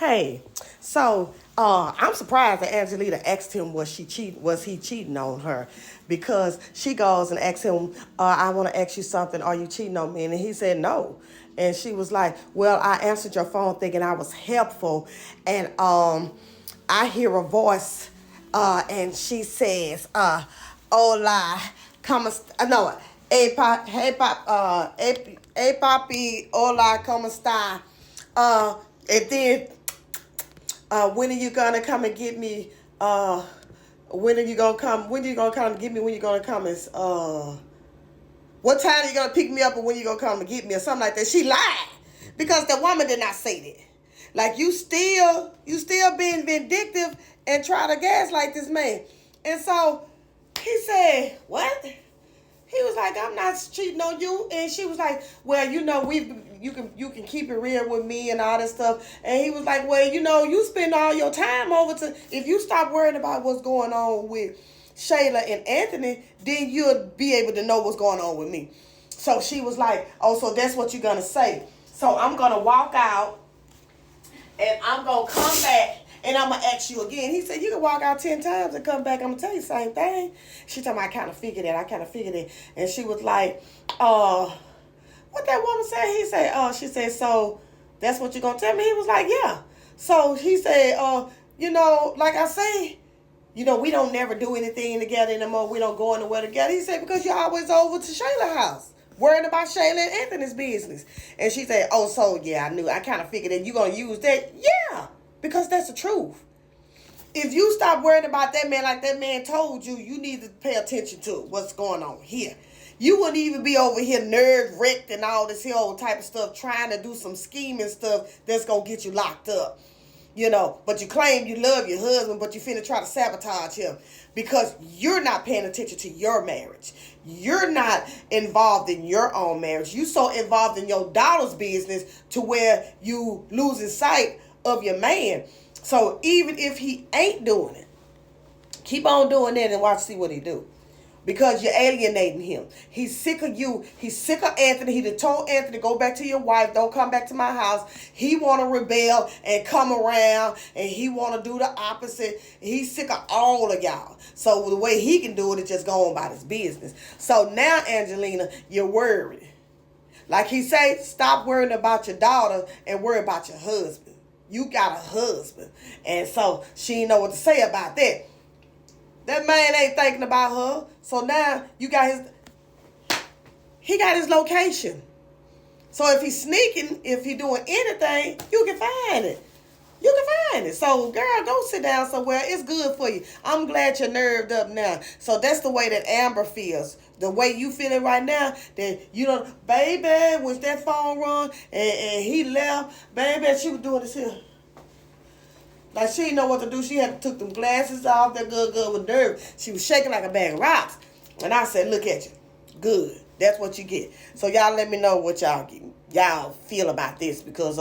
Hey, I'm surprised that Angelina asked him was he cheating on her, because she goes and asks him, I want to ask you something. Are you cheating on me? And he said no. And she was like, well, I answered your phone thinking I was helpful, and I hear a voice, and she says, hola, no, hey papi, hola, como está? And then when are you gonna come and get me? When are you gonna come? When are you gonna come and get me? When you gonna come? Is what time are you gonna pick me up, or when you gonna come and get me, or something like that? She lied, because the woman did not say that. Like, you still being vindictive and try to gaslight this man. And so he said, what? He was like, I'm not cheating on you. And she was like, well, you can keep it real with me and all that stuff. And he was like, well, you spend all your time over to, if you stop worrying about what's going on with Shayla and Anthony, then you'll be able to know what's going on with me. So she was like, oh, so that's what you're going to say. So I'm going to walk out, and I'm going to come back, and I'm going to ask you again. He said, you can walk out 10 times and come back. I'm going to tell you the same thing. She told me, I kind of figured it. And she was like, what that woman said? He said, she said, so that's what you're going to tell me? He was like, yeah. So he said, like I say, we don't never do anything together anymore. We don't go anywhere together. He said, because you're always over to Shayla's house, worrying about Shayla and Anthony's business. And she said, oh, so yeah, I kind of figured that you're going to use that. Yeah, because that's the truth. If you stop worrying about that man, like that man told you, you need to pay attention to what's going on here. You wouldn't even be over here nerve-wrecked and all this here old type of stuff, trying to do some scheming stuff that's going to get you locked up. But you claim you love your husband, but you finna try to sabotage him because you're not paying attention to your marriage. You're not involved in your own marriage. You so involved in your daughter's business to where you losing sight of your man. So even if he ain't doing it, keep on doing that and see what he do. Because you're alienating him. He's sick of you. He's sick of Anthony. He done told Anthony, go back to your wife. Don't come back to my house. He want to rebel and come around. And he want to do the opposite. He's sick of all of y'all. So the way he can do it is just go on about his business. So now, Angelina, you're worried. Like he say, stop worrying about your daughter and worry about your husband. You got a husband. And so she didn't know what to say about that. That man ain't thinking about her. So now he got his location. So if he's sneaking, if he doing anything, you can find it. So girl, go sit down somewhere. It's good for you. I'm glad you're nerved up now. So that's the way that Amber feels. The way you feeling right now, that baby, was that phone rung and he left, baby, she was doing this here. Like, she didn't know what to do. She had took them glasses off. That good with nerve. She was shaking like a bag of rocks. And I said, look at you. Good. That's what you get. So y'all let me know what y'all feel about this. Because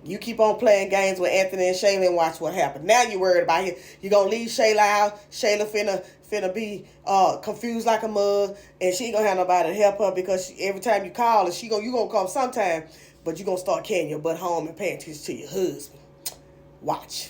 you keep on playing games with Anthony and Shayla and watch what happens. Now you're worried about it. You're going to leave Shayla out. Shayla finna be confused like a mug. And she ain't going to have nobody to help her, because every time you call her, you going to come sometime. But you're going to start carrying your butt home and paying attention to your husband. Watch.